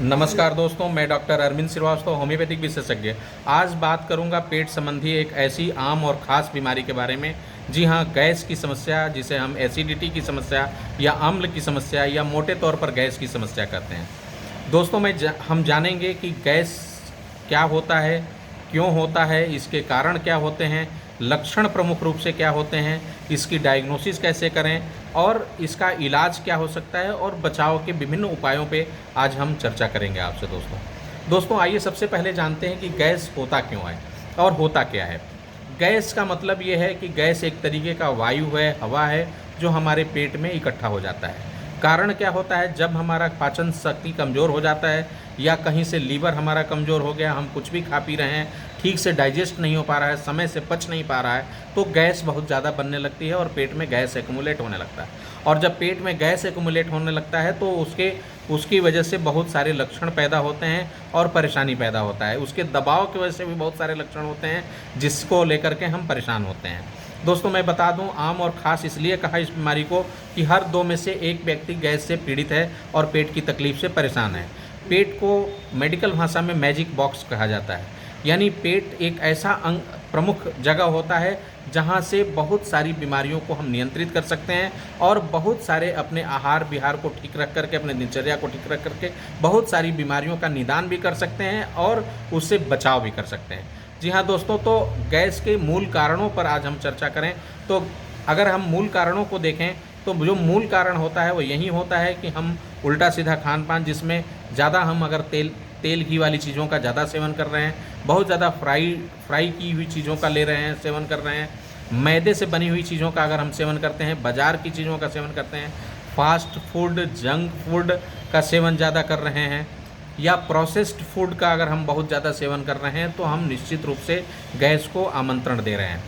नमस्कार दोस्तों, मैं डॉक्टर अरविंद श्रीवास्तव, होम्योपैथिक विशेषज्ञ। आज बात करूंगा पेट संबंधी एक ऐसी आम और ख़ास बीमारी के बारे में। जी हाँ, गैस की समस्या, जिसे हम एसिडिटी की समस्या या अम्ल की समस्या या मोटे तौर पर गैस की समस्या कहते हैं। दोस्तों हम जानेंगे कि गैस क्या होता है, क्यों होता है, इसके कारण क्या होते हैं, लक्षण प्रमुख रूप से क्या होते हैं, इसकी डायग्नोसिस कैसे करें और इसका इलाज क्या हो सकता है और बचाव के विभिन्न उपायों पे आज हम चर्चा करेंगे आपसे। दोस्तों आइए सबसे पहले जानते हैं कि गैस होता क्यों है और होता क्या है। गैस का मतलब ये है कि गैस एक तरीके का वायु है, हवा है, जो हमारे पेट में इकट्ठा हो जाता है। कारण क्या होता है, जब हमारा पाचन शक्ति कमज़ोर हो जाता है या कहीं से लीवर हमारा कमज़ोर हो गया, हम कुछ भी खा पी रहे हैं, ठीक से डाइजेस्ट नहीं हो पा रहा है, समय से पच नहीं पा रहा है, तो गैस बहुत ज़्यादा बनने लगती है और पेट में गैस एक्युमुलेट होने लगता है। और जब पेट में गैस एक्युमुलेट होने लगता है तो उसकी वजह से बहुत सारे लक्षण पैदा होते हैं और परेशानी पैदा होता है। उसके दबाव की वजह से भी बहुत सारे लक्षण होते हैं जिसको लेकर के हम परेशान होते हैं। दोस्तों मैं बता दूं, आम और ख़ास इसलिए कहा इस बीमारी को कि हर 2 में से एक व्यक्ति गैस से पीड़ित है और पेट की तकलीफ़ से परेशान है। पेट को मेडिकल भाषा में मैजिक बॉक्स कहा जाता है, यानी पेट एक ऐसा प्रमुख जगह होता है जहाँ से बहुत सारी बीमारियों को हम नियंत्रित कर सकते हैं और बहुत सारे अपने आहार विहार को ठीक रख करके, अपने दिनचर्या को ठीक रख करके बहुत सारी बीमारियों का निदान भी कर सकते हैं और उससे बचाव भी कर सकते हैं। जी हाँ दोस्तों, तो गैस के मूल कारणों पर आज हम चर्चा करें तो अगर हम मूल कारणों को देखें तो जो मूल कारण होता है वो यही होता है कि हम उल्टा सीधा खान पान, जिसमें ज़्यादा हम अगर तेल घी वाली चीज़ों का ज़्यादा सेवन कर रहे हैं, बहुत ज़्यादा फ्राई की हुई चीज़ों का ले रहे हैं, सेवन कर रहे हैं, मैदे से बनी हुई चीज़ों का अगर हम सेवन करते हैं, बाज़ार की चीज़ों का सेवन करते हैं, फास्ट फूड, जंक फूड का सेवन ज़्यादा कर रहे हैं या प्रोसेस्ड फूड का अगर हम बहुत ज़्यादा सेवन कर रहे हैं, तो हम निश्चित रूप से गैस को आमंत्रण दे रहे हैं।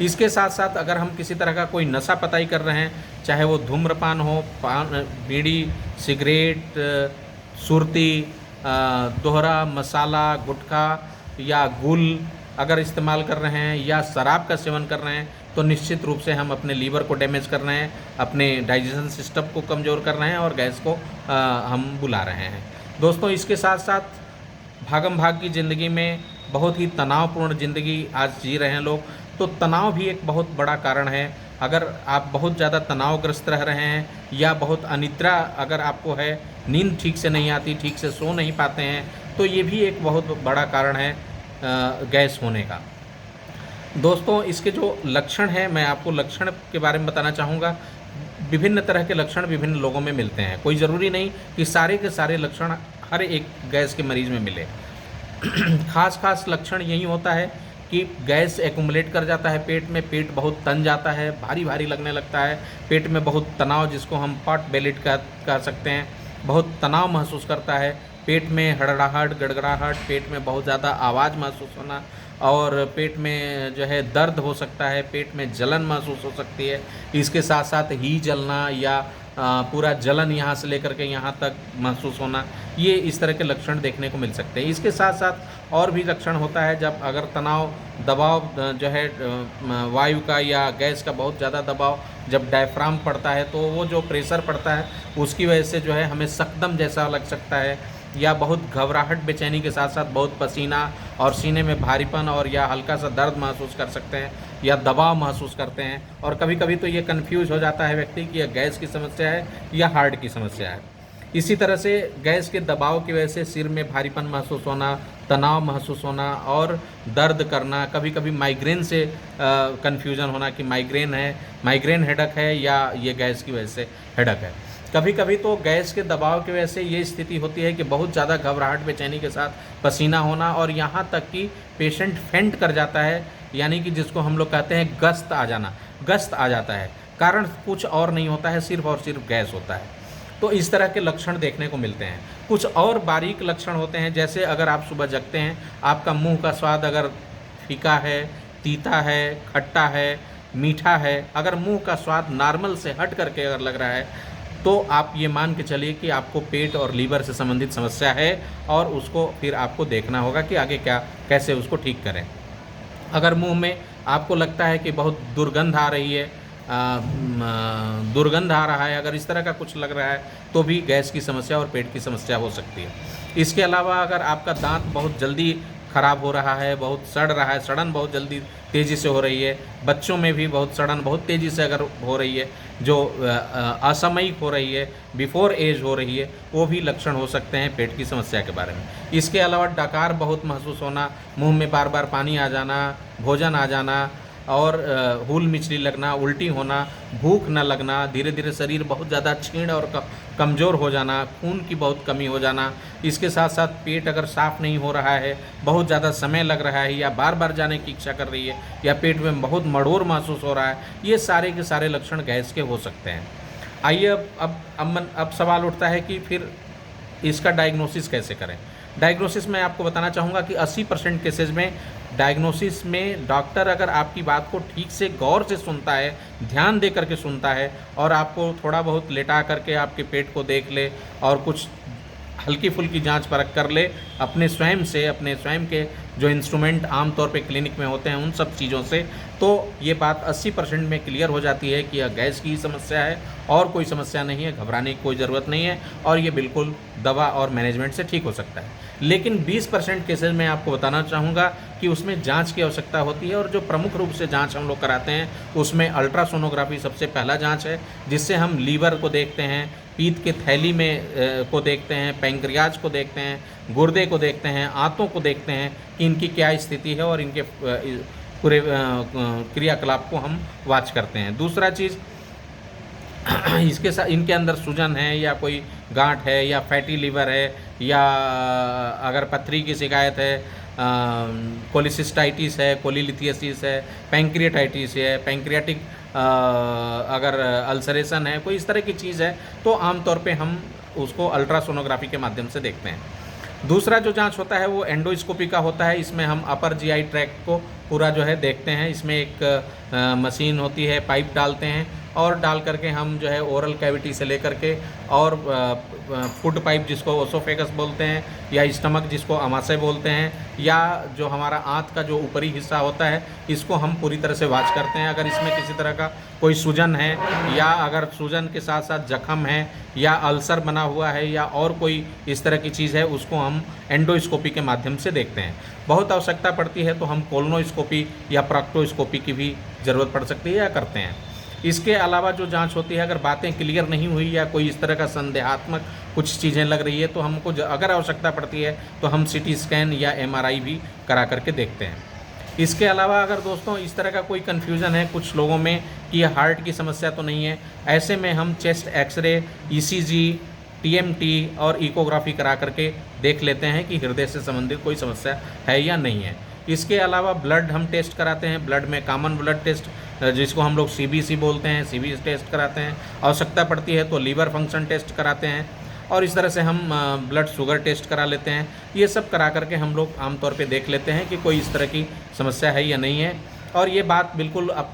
इसके साथ साथ अगर हम किसी तरह का कोई नशा पताई कर रहे हैं, चाहे वो धूम्रपान हो, पान, बीड़ी, सिगरेट, सुरती, दोहरा, मसाला, गुटखा या गुल अगर इस्तेमाल कर रहे हैं या शराब का सेवन कर रहे हैं, तो निश्चित रूप से हम अपने लीवर को डैमेज कर रहे हैं, अपने डाइजेशन सिस्टम को कमज़ोर कर रहे हैं और गैस को हम बुला रहे हैं। दोस्तों इसके साथ साथ भागम भाग की ज़िंदगी में बहुत ही तनावपूर्ण ज़िंदगी आज जी रहे हैं लोग, तो तनाव भी एक बहुत बड़ा कारण है। अगर आप बहुत ज़्यादा तनावग्रस्त रह रहे हैं या बहुत अनिद्रा अगर आपको है, नींद ठीक से नहीं आती, ठीक से सो नहीं पाते हैं, तो ये भी एक बहुत बड़ा कारण है गैस होने का। दोस्तों इसके जो लक्षण हैं, मैं आपको लक्षण के बारे में बताना चाहूँगा। विभिन्न तरह के लक्षण विभिन्न लोगों में मिलते हैं, कोई ज़रूरी नहीं कि सारे के सारे लक्षण हर एक गैस के मरीज़ में मिले। खास लक्षण यही होता है कि गैस एक्युमुलेट कर जाता है पेट में, पेट बहुत तन जाता है, भारी भारी लगने लगता है, पेट में बहुत तनाव, जिसको हम पॉट बेलिट कह सकते हैं, बहुत तनाव महसूस करता है, पेट में हड़बड़ाहट, गड़गड़ाहट, पेट में बहुत ज़्यादा आवाज़ महसूस होना और पेट में जो है दर्द हो सकता है, पेट में जलन महसूस हो सकती है। इसके साथ साथ ही जलना या पूरा जलन यहाँ से लेकर के यहाँ तक महसूस होना, ये इस तरह के लक्षण देखने को मिल सकते हैं। इसके साथ साथ और भी लक्षण होता है, जब अगर दबाव जो है वायु का या गैस का बहुत ज़्यादा दबाव जब डायफ्राम पड़ता है, तो वो जो प्रेशर पड़ता है उसकी वजह से जो है हमें सकदम जैसा लग सकता है या बहुत घबराहट, बेचैनी के साथ साथ बहुत पसीना और सीने में भारीपन और या हल्का सा दर्द महसूस कर सकते हैं या दबाव महसूस करते हैं। और कभी कभी तो ये कन्फ्यूज़ हो जाता है व्यक्ति कि यह गैस की समस्या है या हार्ट की समस्या है। इसी तरह से गैस के दबाव की वजह से सिर में भारीपन महसूस होना, तनाव महसूस होना और दर्द करना, कभी कभी माइग्रेन से कन्फ्यूज़न होना कि माइग्रेन हेडक है या ये गैस की वजह से हेडक है। कभी कभी तो गैस के दबाव की वजह से ये स्थिति होती है कि बहुत ज़्यादा घबराहट, बेचैनी के साथ पसीना होना और यहाँ तक कि पेशेंट फेंट कर जाता है, यानी कि जिसको हम लोग कहते हैं गस्त आ जाता है। कारण कुछ और नहीं होता है, सिर्फ और सिर्फ गैस होता है। तो इस तरह के लक्षण देखने को मिलते हैं। कुछ और बारीक लक्षण होते हैं, जैसे अगर आप सुबह जगते हैं, आपका मुँह का स्वाद अगर फीका है, तीता है, खट्टा है, मीठा है, अगर मुँह का स्वाद नॉर्मल से हट करके अगर लग रहा है, तो आप ये मान के चलिए कि आपको पेट और लीवर से संबंधित समस्या है और उसको फिर आपको देखना होगा कि आगे कैसे उसको ठीक करें। अगर मुंह में आपको लगता है कि बहुत दुर्गंध आ रही है, दुर्गंध आ रहा है, अगर इस तरह का कुछ लग रहा है, तो भी गैस की समस्या और पेट की समस्या हो सकती है। इसके अलावा अगर आपका दांत बहुत जल्दी ख़राब हो रहा है, बहुत सड़ रहा है, सड़न बहुत जल्दी तेज़ी से हो रही है, बच्चों में भी बहुत सड़न बहुत तेज़ी से अगर हो रही है, जो असामयिक हो रही है, बिफोर एज हो रही है, वो भी लक्षण हो सकते हैं पेट की समस्या के बारे में। इसके अलावा डकार बहुत महसूस होना, मुंह में बार बार पानी आ जाना, भोजन आ जाना और हूल मिचली लगना, उल्टी होना, भूख न लगना, धीरे धीरे शरीर बहुत ज़्यादा क्षीण और कमज़ोर हो जाना, खून की बहुत कमी हो जाना, इसके साथ साथ पेट अगर साफ़ नहीं हो रहा है, बहुत ज़्यादा समय लग रहा है या बार बार जाने की इच्छा कर रही है या पेट में बहुत मड़ोर महसूस हो रहा है, ये सारे के सारे लक्षण गैस के हो सकते हैं। आइए अब सवाल उठता है कि फिर इसका डायग्नोसिस कैसे करें। डायग्नोसिस में आपको बताना चाहूँगा कि 80% केसेज में डायग्नोसिस में डॉक्टर अगर आपकी बात को ठीक से गौर से सुनता है, ध्यान दे करके सुनता है और आपको थोड़ा बहुत लेटा करके आपके पेट को देख ले और कुछ हल्की फुल्की जांच परख कर ले अपने स्वयं के जो इंस्ट्रूमेंट आमतौर पे क्लिनिक में होते हैं उन सब चीज़ों से, तो ये बात 80% में क्लियर हो जाती है कि यह गैस की समस्या है और कोई समस्या नहीं है, घबराने की कोई ज़रूरत नहीं है और ये बिल्कुल दवा और मैनेजमेंट से ठीक हो सकता है। लेकिन 20% केसेज में आपको बताना चाहूँगा कि उसमें जांच की आवश्यकता होती है और जो प्रमुख रूप से जांच हम लोग कराते हैं उसमें अल्ट्रासोनोग्राफी सबसे पहला जांच है, जिससे हम लीवर को देखते हैं, पीत के थैली में को देखते हैं, पैंक्रियाज को देखते हैं, गुर्दे को देखते हैं, आंतों को देखते हैं कि इनकी क्या स्थिति है और इनके पूरे क्रियाकलाप को हम वॉच करते हैं। दूसरा चीज़ इसके साथ इनके अंदर सूजन है या कोई गांठ है या फैटी लीवर है या अगर पथरी की शिकायत है, कोलिसिस्टाइटिस है, कोलिलिथियसिस है, पैंक्रियाटाइटिस है, पैंक्रियाटिक अगर अल्सरेशन है, कोई इस तरह की चीज़ है तो आमतौर पे हम उसको अल्ट्रासोनोग्राफी के माध्यम से देखते हैं। दूसरा जो जांच होता है वो एंडोस्कोपी का होता है। इसमें हम अपर जीआई ट्रैक्ट को पूरा जो है देखते हैं। इसमें एक मशीन होती है, पाइप डालते हैं और डाल करके हम जो है ओरल कैविटी से लेकर के और फूड पाइप जिसको ओसोफेगस बोलते हैं या स्टमक जिसको अमाशय बोलते हैं या जो हमारा आंत का जो ऊपरी हिस्सा होता है इसको हम पूरी तरह से वॉच करते हैं। अगर इसमें किसी तरह का कोई सूजन है या अगर सूजन के साथ साथ जख्म है या अल्सर बना हुआ है या और कोई इस तरह की चीज़ है उसको हम एंडोस्कोपी के माध्यम से देखते हैं। बहुत आवश्यकता पड़ती है तो हम कोलोनोस्कोपी या प्रॉक्टोस्कोपी की भी ज़रूरत पड़ सकती है या करते हैं। इसके अलावा जो जांच होती है अगर बातें क्लियर नहीं हुई या कोई इस तरह का संदेहात्मक कुछ चीज़ें लग रही है तो हमको अगर आवश्यकता पड़ती है तो हम सीटी स्कैन या एमआरआई भी करा करके देखते हैं। इसके अलावा अगर दोस्तों इस तरह का कोई कन्फ्यूज़न है कुछ लोगों में कि यह हार्ट की समस्या तो नहीं है, ऐसे में हम चेस्ट एक्सरे, ईसीजी, टीएमटी और इकोग्राफी करा करके देख लेते हैं कि हृदय से संबंधित कोई समस्या है या नहीं है। इसके अलावा ब्लड हम टेस्ट कराते हैं। ब्लड में कॉमन ब्लड टेस्ट जिसको हम लोग सीबीसी बोलते हैं, सीबीसी टेस्ट कराते हैं। आवश्यकता पड़ती है तो लीवर फंक्शन टेस्ट कराते हैं और इस तरह से हम ब्लड शुगर टेस्ट करा लेते हैं। ये सब करा करके हम लोग आमतौर पे देख लेते हैं कि कोई इस तरह की समस्या है या नहीं है और ये बात बिल्कुल अब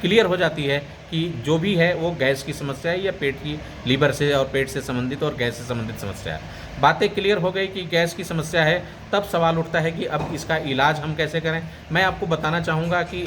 क्लियर हो जाती है कि जो भी है वो गैस की समस्या है या पेट की लीवर से और पेट से संबंधित और गैस से संबंधित समस्या है। बातें क्लियर हो गई कि गैस की समस्या है, तब सवाल उठता है कि अब इसका इलाज हम कैसे करें। मैं आपको बताना चाहूँगा कि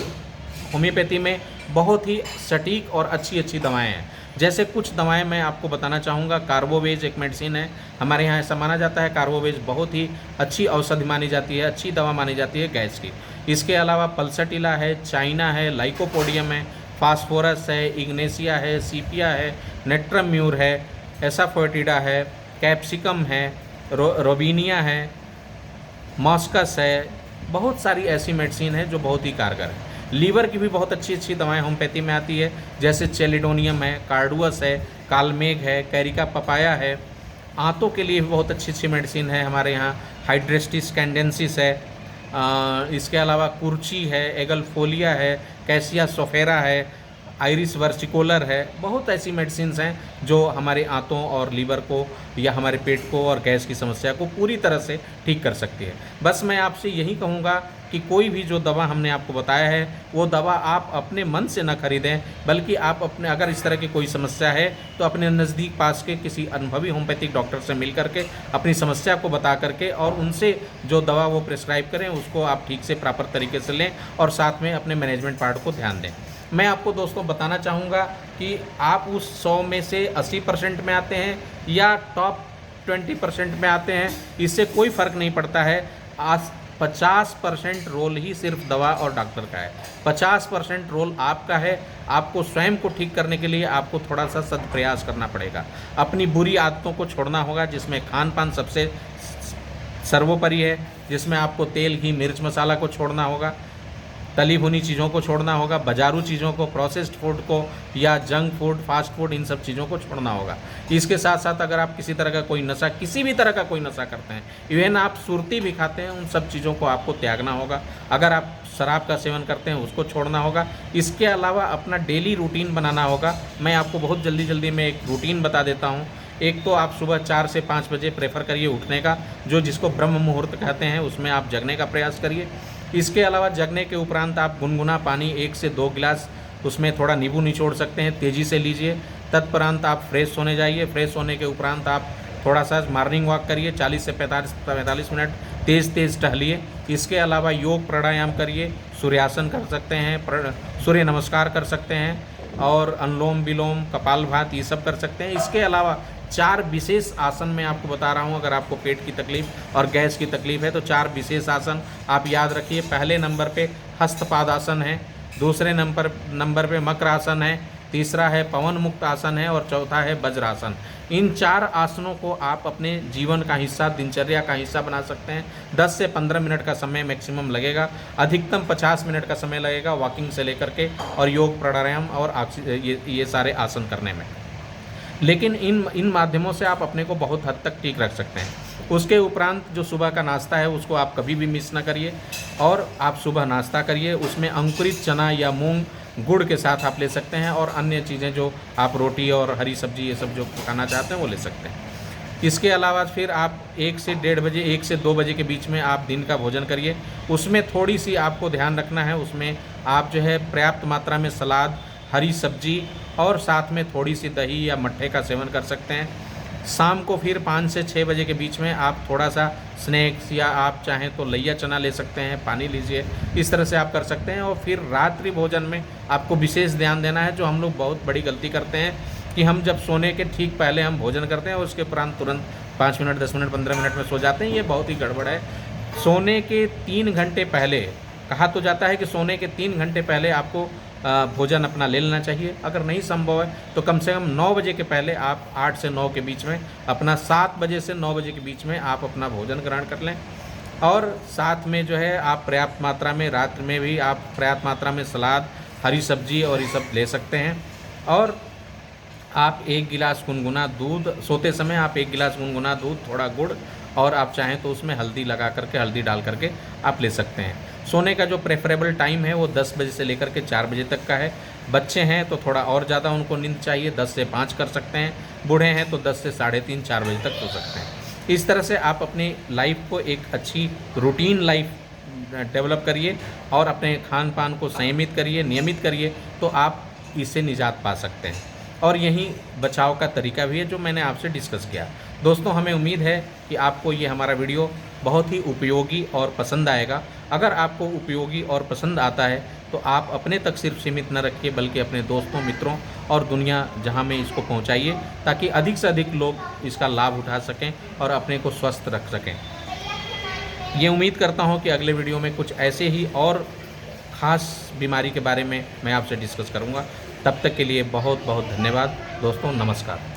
होम्योपैथी में बहुत ही सटीक और अच्छी दवाएं हैं। जैसे कुछ दवाएं मैं आपको बताना चाहूँगा। कार्बोवेज एक मेडिसिन है, हमारे यहाँ ऐसा माना जाता है कार्बोवेज बहुत ही अच्छी औषधि मानी जाती है, अच्छी दवा मानी जाती है गैस की। इसके अलावा पल्सटीला है, चाइना है, लाइकोपोडियम है, फास्फोरस है, इग्नेशिया है, सीपिया है, नेट्रम्यूर है, एसाफोटिडा है, कैप्सिकम है, रोबिनिया है, मॉस्कस है। बहुत सारी ऐसी मेडिसिन है जो बहुत ही कारगर है। लीवर की भी बहुत अच्छी दवाएं होम्योपैथी में आती है, जैसे चेलिडोनियम है, कार्डुअस है, कालमेघ है, कैरिका पपाया है। आंतों के लिए भी बहुत अच्छी मेडिसिन है हमारे यहाँ, हाइड्रेस्टिस कैंडेंसिस है। इसके अलावा कुर्ची है, एगलफोलिया है, कैसिया सोफेरा है, आइरिस वर्सिकोलर है। बहुत ऐसी मेडिसिन्स हैं जो हमारे आंतों और लीवर को या हमारे पेट को और गैस की समस्या को पूरी तरह से ठीक कर सकती है। बस मैं आपसे यही कहूँगा कि कोई भी जो दवा हमने आपको बताया है वो दवा आप अपने मन से न खरीदें, बल्कि आप अपने अगर इस तरह की कोई समस्या है तो अपने नज़दीक पास के किसी अनुभवी होम्योपैथिक डॉक्टर से मिल करके अपनी समस्या को बता करके और उनसे जो दवा वो प्रिस्क्राइब करें उसको आप ठीक से प्रॉपर तरीके से लें और साथ में अपने मैनेजमेंट पार्ट को ध्यान दें। मैं आपको दोस्तों बताना चाहूँगा कि आप उस 100 में से 80% में आते हैं या टॉप 20% में आते हैं, इससे कोई फ़र्क नहीं पड़ता है। आज 50% रोल ही सिर्फ दवा और डॉक्टर का है, 50% रोल आपका है। आपको स्वयं को ठीक करने के लिए आपको थोड़ा सा सदप्रयास करना पड़ेगा। अपनी बुरी आदतों को छोड़ना होगा, जिसमें खान पान सबसे सर्वोपरि है, जिसमें आपको तेल, घी, मिर्च, मसाला को छोड़ना होगा, तली भुनी चीज़ों को छोड़ना होगा, बाजारू चीज़ों को, प्रोसेस्ड फूड को या जंक फूड, फास्ट फूड, इन सब चीज़ों को छोड़ना होगा। इसके साथ साथ अगर आप किसी तरह का कोई नशा, किसी भी तरह का कोई नशा करते हैं, इवन आप सुरती भी खाते हैं, उन सब चीज़ों को आपको त्यागना होगा। अगर आप शराब का सेवन करते हैं, उसको छोड़ना होगा। इसके अलावा अपना डेली रूटीन बनाना होगा। मैं आपको बहुत जल्दी में एक रूटीन बता देता हूँ। एक तो आप सुबह 4 से 5 बजे प्रेफर करिए उठने का, जिसको ब्रह्म मुहूर्त कहते हैं, उसमें आप जगने का प्रयास करिए। इसके अलावा जगने के उपरांत आप गुनगुना पानी 1 से 2 गिलास, उसमें थोड़ा नींबू निचोड़ सकते हैं, तेज़ी से लीजिए। तत्परांत आप फ्रेश होने जाइए। फ्रेश होने के उपरांत आप थोड़ा सा मॉर्निंग वॉक करिए, 40 से 45 मिनट तेज़ टहलिए। इसके अलावा योग प्राणायाम करिए, सूर्यासन कर सकते हैं, सूर्य नमस्कार कर सकते हैं, और अनुलोम विलोम, कपालभाति, ये सब कर सकते हैं। इसके अलावा 4 विशेष आसन मैं आपको बता रहा हूँ। अगर आपको पेट की तकलीफ़ और गैस की तकलीफ़ है तो 4 विशेष आसन आप याद रखिए। पहले नंबर पे हस्तपादासन है, दूसरे नंबर पे मकरासन है, तीसरा है पवन मुक्त आसन है, और चौथा है वज्रासन। इन 4 आसनों को आप अपने जीवन का हिस्सा, दिनचर्या का हिस्सा बना सकते हैं। 10 से 15 मिनट का समय मैक्सिमम लगेगा, अधिकतम 50 मिनट का समय लगेगा वॉकिंग से लेकर के और योग प्राणायाम और ये सारे आसन करने में। लेकिन इन माध्यमों से आप अपने को बहुत हद तक ठीक रख सकते हैं। उसके उपरांत जो सुबह का नाश्ता है, उसको आप कभी भी मिस ना करिए, और आप सुबह नाश्ता करिए। उसमें अंकुरित चना या मूंग गुड़ के साथ आप ले सकते हैं, और अन्य चीज़ें जो आप रोटी और हरी सब्जी ये सब जो खाना चाहते हैं वो ले सकते हैं। इसके अलावा फिर आप 1 से 1:30 बजे, 1 से 2 बजे के बीच में आप दिन का भोजन करिए। उसमें थोड़ी सी आपको ध्यान रखना है, उसमें आप जो है पर्याप्त मात्रा में सलाद, हरी सब्जी और साथ में थोड़ी सी दही या मट्ठे का सेवन कर सकते हैं। शाम को फिर 5 से 6 बजे के बीच में आप थोड़ा सा स्नैक्स, या आप चाहें तो लैया चना ले सकते हैं, पानी लीजिए, इस तरह से आप कर सकते हैं। और फिर रात्रि भोजन में आपको विशेष ध्यान देना है। जो हम लोग बहुत बड़ी गलती करते हैं कि हम जब सोने के ठीक पहले हम भोजन करते हैं और उसके उपरांत तुरंत 5 मिनट, 10 मिनट, 15 मिनट में सो जाते हैं। ये बहुत ही गड़बड़ है। सोने के 3 घंटे पहले, कहा तो जाता है कि सोने के 3 घंटे पहले आपको भोजन अपना ले लेना चाहिए। अगर नहीं संभव है तो कम से कम 9 बजे के पहले आप 8 से 9 के बीच में अपना, 7 बजे से 9 बजे के बीच में आप अपना भोजन ग्रहण कर लें। और साथ में जो है आप पर्याप्त मात्रा में, रात्रि में भी आप पर्याप्त मात्रा में सलाद, हरी सब्जी और ये सब ले सकते हैं। और आप 1 गिलास गुनगुना दूध, सोते समय आप 1 गिलास गुनगुना दूध, थोड़ा गुड़, और आप चाहें तो उसमें हल्दी लगा करके, हल्दी डाल करके आप ले सकते हैं। सोने का जो प्रेफरेबल टाइम है वो 10 बजे से लेकर के 4 बजे तक का है। बच्चे हैं तो थोड़ा और ज़्यादा उनको नींद चाहिए, 10 से 5 कर सकते हैं। बूढ़े हैं तो 10 से 3:30, 4 बजे तक सो सकते हैं। इस तरह से आप अपनी लाइफ को एक अच्छी रूटीन लाइफ डेवलप करिए और अपने खान पान को संयमित करिए, नियमित करिए, तो आप इससे निजात पा सकते हैं। और यही बचाव का तरीका भी है जो मैंने आपसे डिस्कस किया। दोस्तों, हमें उम्मीद है कि आपको ये हमारा वीडियो बहुत ही उपयोगी और पसंद आएगा। अगर आपको उपयोगी और पसंद आता है तो आप अपने तक सिर्फ सीमित न रखिए, बल्कि अपने दोस्तों, मित्रों और दुनिया जहां में इसको पहुंचाइए, ताकि अधिक से अधिक लोग इसका लाभ उठा सकें और अपने को स्वस्थ रख सकें। ये उम्मीद करता हूं कि अगले वीडियो में कुछ ऐसे ही और ख़ास बीमारी के बारे में मैं आपसे डिस्कस करूंगा। तब तक के लिए बहुत बहुत धन्यवाद दोस्तों, नमस्कार।